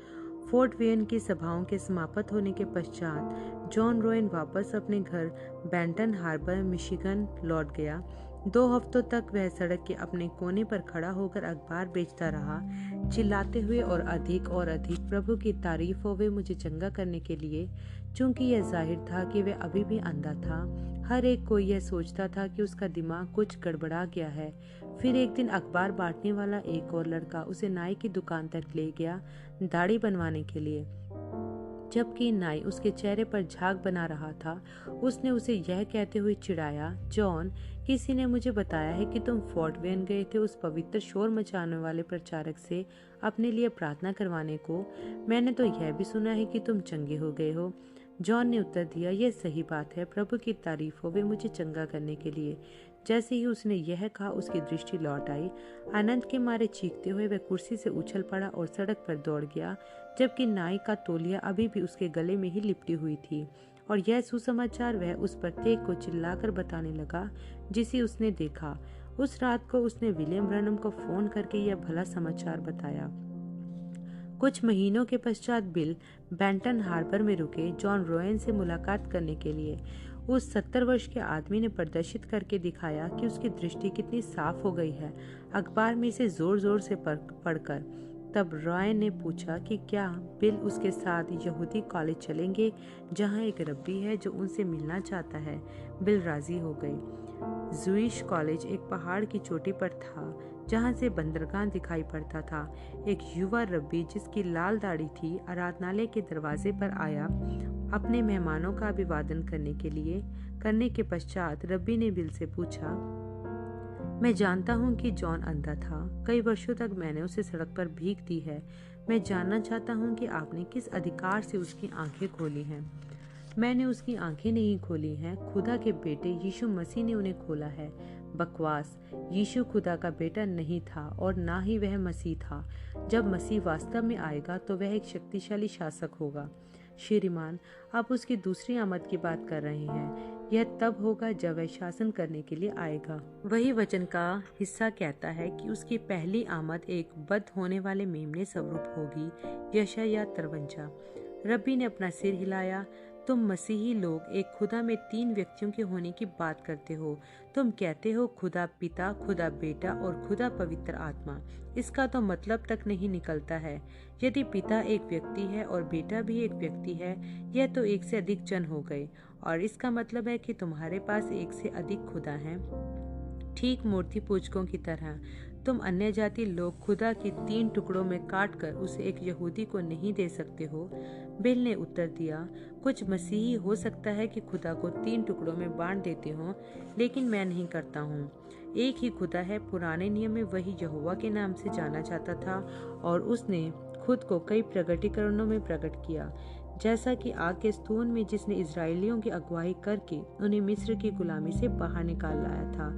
फोर्ट वेन की सभाओं के समाप्त होने के पश्चात जॉन रोयन वापस अपने घर बेंटन हार्बर मिशिगन लौट गया। 2 हफ्तों तक वह सड़क के अपने कोने पर खड़ा होकर अखबार बेचता रहा, चिल्लाते हुए और अधिक प्रभु की तारीफ हो वे मुझे चंगा करने के लिए। चूंकि यह जाहिर था कि वह अभी भी अंधा था, हर एक कोई यह सोचता था कि उसका दिमाग कुछ गड़बड़ा गया है। फिर एक दिन अखबार बांटने वाला एक और लड़का उसे नाई की दुकान तक ले गया दाढ़ी बनवाने के लिए। जबकि नाई उसके चेहरे पर झाग बना रहा था, उसने उसे यह कहते हुए चिढ़ाया, जॉन, किसी ने मुझे बताया है कि तुम फोर्ट वेन गए थे उस पवित्र शोर मचाने वाले प्रचारक से अपने लिए प्रार्थना करवाने को। मैंने तो यह भी सुना है कि तुम चंगे हो गए हो। जॉन ने उत्तर दिया, यह सही बात है, प्रभु की तारीफ हो वे मुझे चंगा करने के लिए। जैसे ही उसने यह कहा उसकी दृष्टि लौट आई। आनंद के मारे चीखते हुए वह कुर्सी से उछल पड़ा और सड़क पर दौड़ गया, जबकि नाई का तौलिया अभी भी उसके गले में ही लिपटी हुई थी और यह सुसमाचार वह उस प्रत्येक को चिल्लाकर बताने लगा जिसे उसने देखा। उस रात को उसने विलियम ब्रनम को फोन करके यह भला समाचार बताया। कुछ महीनों के पश्चात बिल बेंटन हार्बर में रुके जॉन रोयन से मुलाकात करने के लिए। उस 70 वर्ष के आदमी ने प्रदर्शित करके दिखाया कि उसकी दृष्टि कितनी साफ हो गई है, अखबार में इसे जोर जोर से पढ़कर। तब रॉय ने पूछा कि क्या बिल उसके साथ यहूदी कॉलेज चलेंगे जहां एक रब्बी है जो उनसे मिलना चाहता है। बिल राजी हो गई। जूइश कॉलेज एक पहाड़ की चोटी पर था जहां से बंदरगाह दिखाई पड़ता था। एक युवा रब्बी जिसकी लाल दाढ़ी थी आराधनालय के दरवाजे पर आया अपने मेहमानों का अभिवादन करने के पश्चात रब्बी ने बिल से पूछा, मैं जानता हूं कि जॉन अंधा था। कई वर्षों तक मैंने उसे सड़क पर भीख दी है। मैं जानना चाहता हूं कि आपने किस अधिकार से उसकी आंखें खोली हैं। मैंने उसकी आंखें नहीं खोली हैं, खुदा के बेटे यीशु मसीह ने उन्हें खोला है। बकवास! यीशु खुदा का बेटा नहीं था और ना ही वह मसीह था। जब मसीह वास्तव में आएगा तो वह एक शक्तिशाली शासक होगा। श्रीमान, आप उसकी दूसरी आमद की बात कर रहे हैं। यह तब होगा जब वह शासन करने के लिए आएगा। वही वचन का हिस्सा कहता है कि उसकी पहली आमद एक बद होने वाले मेमने स्वरूप होगी। यशायाह 53। रब्बी ने अपना सिर हिलाया। तुम मसीही लोग एक खुदा में 3 व्यक्तियों के होने की बात करते हो। तुम कहते हो खुदा पिता, खुदा बेटा और खुदा पवित्र आत्मा। इसका तो मतलब तक नहीं निकलता है। यदि पिता एक व्यक्ति है और बेटा भी एक व्यक्ति है, यह तो एक से अधिक जन हो गए, और इसका मतलब है कि तुम्हारे पास एक से अधिक खुदा हैं। ठीक मूर्ति पूजकों की तरह तुम अन्य जाति लोग खुदा के 3 टुकड़ों में काटकर उसे एक यहूदी को नहीं दे सकते हो। बिल ने उत्तर दिया, कुछ मसीही हो सकता है कि खुदा को 3 टुकड़ों में बांट देते हो, लेकिन मैं नहीं करता हूँ। एक ही खुदा है। पुराने नियम में वही यहोवा के नाम से जाना जाता था और उसने खुद को कई प्रगटीकरणों में प्रकट किया, जैसा कि आग के स्तून में जिसने इजरायलियों की अगुवाई करके उन्हें मिस्र की गुलामी से बाहर निकाल लाया था।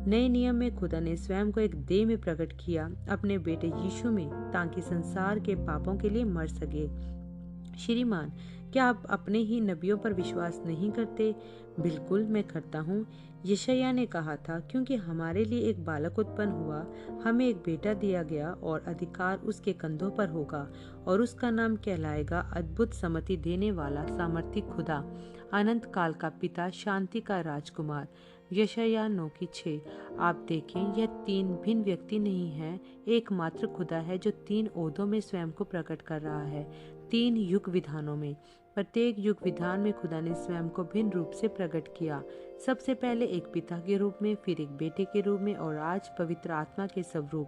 नए नियम में खुदा ने स्वयं को एक देह में प्रकट किया अपने बेटे यीशु में, ताकि संसार के पापों के लिए मर सके। श्रीमान, क्या आप अपने ही नबियों पर विश्वास नहीं करते? बिल्कुल, मैं करता हूँ। यशायाह ने कहा था, क्योंकि हमारे लिए एक बालक उत्पन्न हुआ, हमें एक बेटा दिया गया और अधिकार उसके कंधों पर होगा, और उसका नाम कहलाएगा अद्भुत सम्मति देने वाला, सामर्थी खुदा, अनंत काल का पिता, शांति का राजकुमार। यशायाह 9:6। आप देखें, यह 3 भिन्न व्यक्ति नहीं है, एकमात्र खुदा है जो 3 ओहदों में स्वयं को प्रकट कर रहा है, 3 युग विधानों में। प्रत्येक युग विधान में खुदा ने स्वयं को भिन्न रूप से प्रकट किया। सबसे पहले एक पिता के रूप में, फिर एक बेटे के रूप में, और आज पवित्र आत्मा के स्वरूप।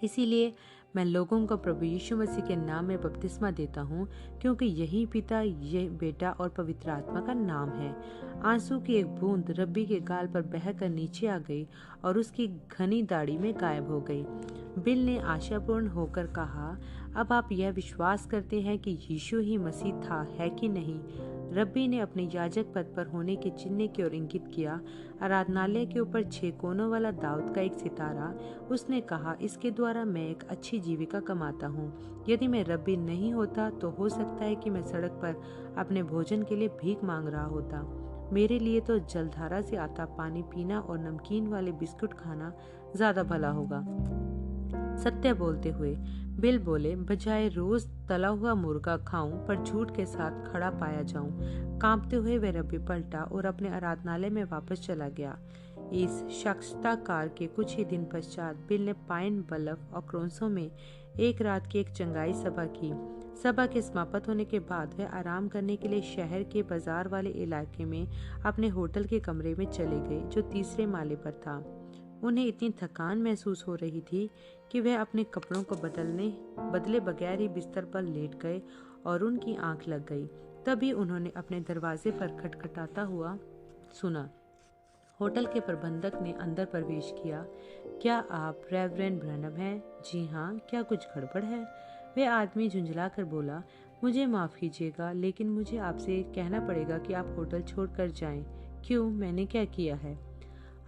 इसीलिए मैं लोगों को प्रभु यीशु मसीह के नाम में बपतिस्मा देता हूँ, क्योंकि यही पिता, यह बेटा और पवित्र आत्मा का नाम है। आंसू की एक बूंद रब्बी के गाल पर बहकर नीचे आ गई और उसकी घनी दाढ़ी में गायब हो गई। बिल ने आशापूर्ण होकर कहा, अब आप यह विश्वास करते हैं कि यीशु ही मसीह था, है कि नहीं? रब्बी ने अपने याजक पद पर होने के चिन्ह की ओर इंगित किया। आराधनालय के ऊपर 6 कोनों वाला दाऊद का एक सितारा। उसने कहा, इसके द्वारा मैं एक अच्छी जीविका कमाता हूँ। यदि मैं रब्बी नहीं होता तो हो सकता है कि मैं सड़क पर अपने भोजन के लिए भीख मांग रहा होता। मेरे लिए तो जलधारा से आता पानी पीना और नमकीन वाले बिस्कुट खाना ज्यादा भला होगा। सत्य बोलते हुए बिल बोले, बजाय रोज तला हुआ मुर्गा खाऊं पर झूठ के साथ खड़ा पाया जाऊं। कांपते हुए वह रब्बी पलटा और अपने आराधनालय में वापस चला गया। इस साक्षात्कार के कुछ ही दिन पश्चात बिल ने पाइन बलफ और क्रोंसों में एक रात की एक चंगाई सभा की। सभा के समाप्त होने के बाद वह आराम करने के लिए शहर के बाजार वाले इलाके में अपने होटल के कमरे में चले गए, जो 3रे माले पर था। उन्हें इतनी थकान महसूस हो रही थी कि वह अपने कपड़ों को बदले बगैर ही बिस्तर पर लेट गए और उनकी आंख लग गई। तभी उन्होंने अपने दरवाजे पर खटखटाता हुआ सुना। होटल के प्रबंधक ने अंदर प्रवेश किया। क्या आप रेवरेंड ब्रैनम हैं? जी हाँ। क्या कुछ गड़बड़ है? वह आदमी झुंझला कर बोला, मुझे माफ कीजिएगा, लेकिन मुझे आपसे कहना पड़ेगा कि आप होटल छोड़कर जाएं। क्यों? मैंने क्या किया है?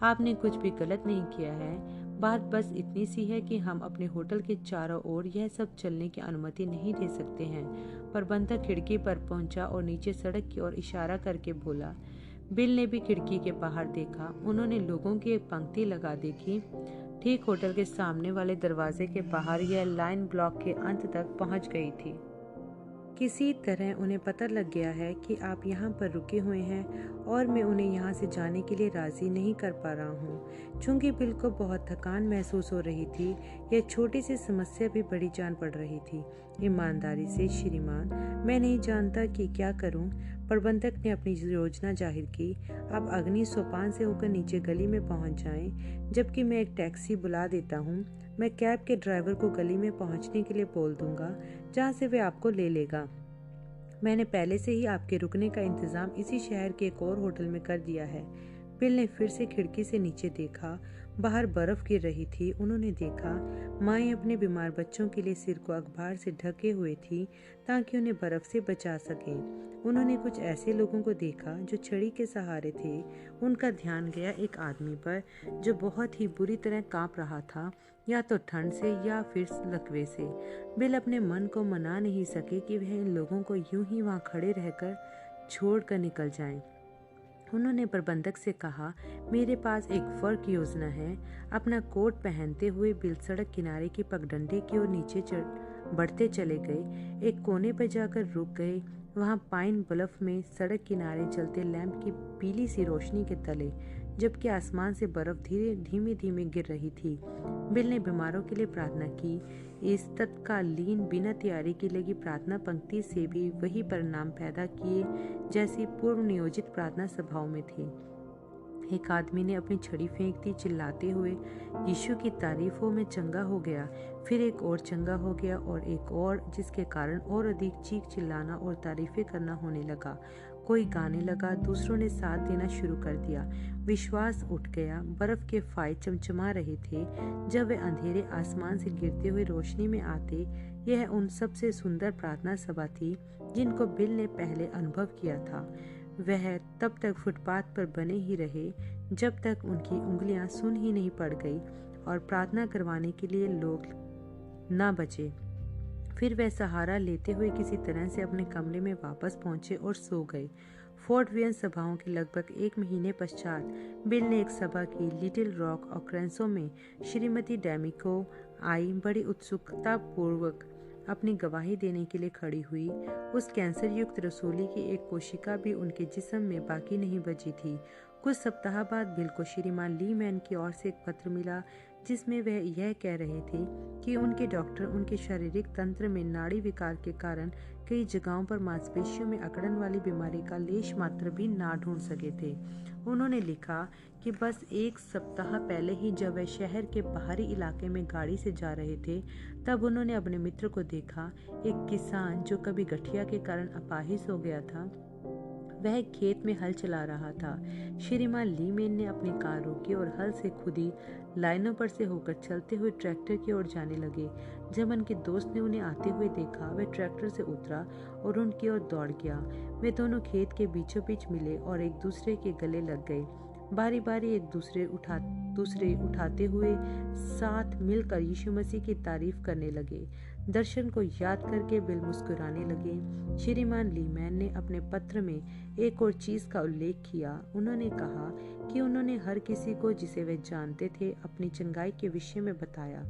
आपने कुछ भी गलत नहीं किया है। बात बस इतनी सी है कि हम अपने होटल के चारों ओर यह सब चलने की अनुमति नहीं दे सकते हैं। प्रबंधक खिड़की पर पहुंचा और नीचे सड़क की ओर इशारा करके बोला। बिल ने भी खिड़की के बाहर देखा। उन्होंने लोगों की एक पंक्ति लगा देखी। ठीक होटल के सामने वाले दरवाजे के बाहर यह लाइन ब्लॉक के अंत तक पहुंच गई थी। किसी तरह उन्हें पता लग गया है कि आप यहाँ पर रुके हुए हैं और मैं उन्हें यहाँ से जाने के लिए राजी नहीं कर पा रहा हूँ। चूंकि बिल को बहुत थकान महसूस हो रही थी, यह छोटी सी समस्या भी बड़ी जान पड़ रही थी। ईमानदारी से श्रीमान, मैं नहीं जानता कि क्या करूँ। प्रबंधक ने अपनी योजना जाहिर की। आप अग्नि सोपान से होकर नीचे गली में पहुँच जाएं, जबकि मैं एक टैक्सी बुला देता हूँ। मैं कैब के ड्राइवर को गली में पहुँचने के लिए बोल दूंगा, जहाँ से वे आपको ले लेगा। मैंने पहले से ही आपके रुकने का इंतजाम इसी शहर के एक और होटल में कर दिया है। बिल ने फिर से खिड़की से नीचे देखा। बाहर बर्फ गिर रही थी। उन्होंने देखा माएँ अपने बीमार बच्चों के लिए सिर को अखबार से ढके हुए थी ताकि उन्हें बर्फ से बचा सकें। उन्होंने कुछ ऐसे लोगों को देखा जो छड़ी के सहारे थे। उनका ध्यान गया एक आदमी पर जो बहुत ही बुरी तरह कांप रहा था, या तो ठंड से या फिर लकवे से। बिल अपने मन को मना नहीं सके कि वह इन लोगों को यूं ही वहां खड़े रहकर छोड़कर निकल जाएं। उन्होंने प्रबंधक से कहा, मेरे पास एक फर्क योजना है। अपना कोट पहनते हुए बिल सड़क किनारे की पगडंडे की ओर नीचे बढ़ते चले गए। एक कोने पर जाकर रुक गए। वहाँ पाइन ब्लफ में सड़क किनारे जलते लैंप की पीली सी रोशनी के तले, जबकि आसमान से बर्फ धीमे धीमे गिर रही थी, बिल ने बीमारों के लिए प्रार्थना की। इस तत्कालीन बिना तैयारी की लगी प्रार्थना पंक्ति से भी वही परिणाम पैदा किए जैसी पूर्व नियोजित प्रार्थना सभाओं में थे। एक आदमी ने अपनी छड़ी फेंक दी, चिल्लाते हुए, यीशु की तारीफों में चंगा हो गया। फिर एक और चंगा हो गया और एक और, जिसके कारण और अधिक चीख चिल्लाना और तारीफें करना होने लगा। कोई गाने लगा, दूसरों ने साथ देना शुरू कर दिया। विश्वास उठ गया। बर्फ के फाये चमचमा रहे थे जब वे अंधेरे आसमान से गिरते हुए रोशनी में आते। यह उन सबसे सुंदर प्रार्थना सभा थी जिनको बिल ने पहले अनुभव किया था। वह तब तक फुटपाथ पर बने ही रहे जब तक उनकी उंगलियां सुन ही नहीं पड़ गई और प्रार्थना करवाने के लिए लोग ना बचे। फिर वह सहारा लेते हुए किसी तरह से अपने कमरे में वापस पहुंचे और सो गए। फोर्ट वेयन सभाओं के लगभग 1 महीने पश्चात बिल ने एक सभा की लिटिल रॉक ऑक्रेंसो में। श्रीमती डेमिको आई, बड़ी उत्सुकता पूर्वक अपनी गवाही देने के लिए खड़ी हुई। उस कैंसर युक्त रसोली की एक कोशिका भी उनके जिस्म में बाकी नहीं बची थी। कुछ सप्ताह बाद बिल को श्रीमान ली मैन की ओर से एक पत्र मिला जिसमें वह यह कह रहे थे कि उनके डॉक्टर उनके शारीरिक तंत्र में नाड़ी विकार के कारण कई जगहों पर मांसपेशियों में अकड़न वाली बीमारी का लेश मात्र भी ना ढूंढ सके थे। उन्होंने लिखा कि बस 1 सप्ताह पहले ही जब वह शहर के बाहरी इलाके में गाड़ी से जा रहे थे, तब उन्होंने अपने मित्र को देखा, एक किसान जो कभी गठिया के कारण अपाहिज हो गया था। वह खेत में हल चला रहा था। श्रीमान ली मैन ने अपनी कार रोकी और हल से खुदी लाइनों पर से होकर चलते हुए ट्रैक्टर की ओर जाने लगे। जब उनके दोस्त ने उन्हें आते हुए देखा, वह ट्रैक्टर से उतरा और उनकी ओर दौड़ गया। वे दोनों खेत के बीचों बीच मिले और एक दूसरे के गले लग गए। बारी बारी एक दूसरे उठाते हुए साथ मिलकर यीशु मसीह की तारीफ करने लगे। दर्शन को याद करके बिल मुस्कुराने लगे। श्रीमान ली मैन ने अपने पत्र में एक और चीज का उल्लेख किया। उन्होंने कहा कि उन्होंने हर किसी को जिसे वे जानते थे अपनी चंगाई के विषय में बताया,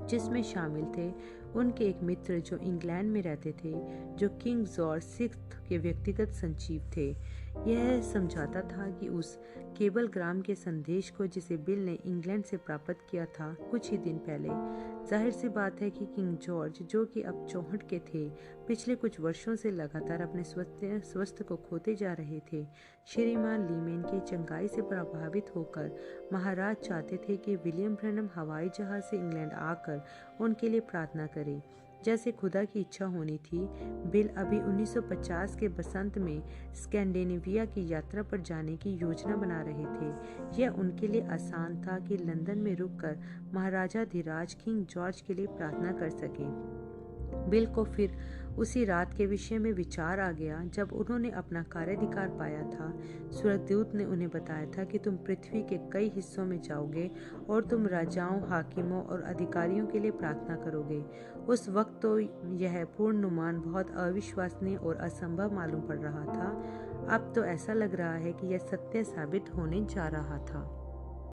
जिसमें शामिल थे उनके एक मित्र जो इंग्लैंड में रहते थे, जो किंग जॉर्ज 6 के व्यक्तिगत सचिव थे। यह समझाता था कि उस केबल ग्राम के संदेश को जिसे बिल ने इंग्लैंड से प्राप्त किया था कुछ ही दिन पहले। जाहिर सी बात है कि किंग जॉर्ज, जो कि अब 64 के थे, पिछले कुछ वर्षों से लगातार अपने स्वास्थ्य को खोते जा रहे थे। श्रीमान लीमेन की चंगाई से प्रभावित होकर महाराज चाहते थे कि विलियम ब्रैनम हवाई जहाज से इंग्लैंड आकर उनके लिए प्रार्थना करे, जैसे खुदा की इच्छा होनी थी। बिल अभी 1950 के बसंत में स्कैंडिनेविया की यात्रा पर जाने की योजना बना रहे थे। यह उनके लिए आसान था कि लंदन में रुककर महाराजा धीराज किंग जॉर्ज के लिए प्रार्थना कर सकें। बिल को फिर उसी रात के विषय में विचार आ गया जब उन्होंने अपना कार्याधिकार पाया था। स्वर्गदूत ने उन्हें बताया था कि तुम पृथ्वी के कई हिस्सों में जाओगे और तुम राजाओं, हाकिमों और अधिकारियों के लिए प्रार्थना करोगे। उस वक्त तो यह पूर्वानुमान बहुत अविश्वसनीय और असंभव मालूम पड़ रहा था। अब तो ऐसा लग रहा है कि यह सत्य साबित होने जा रहा था।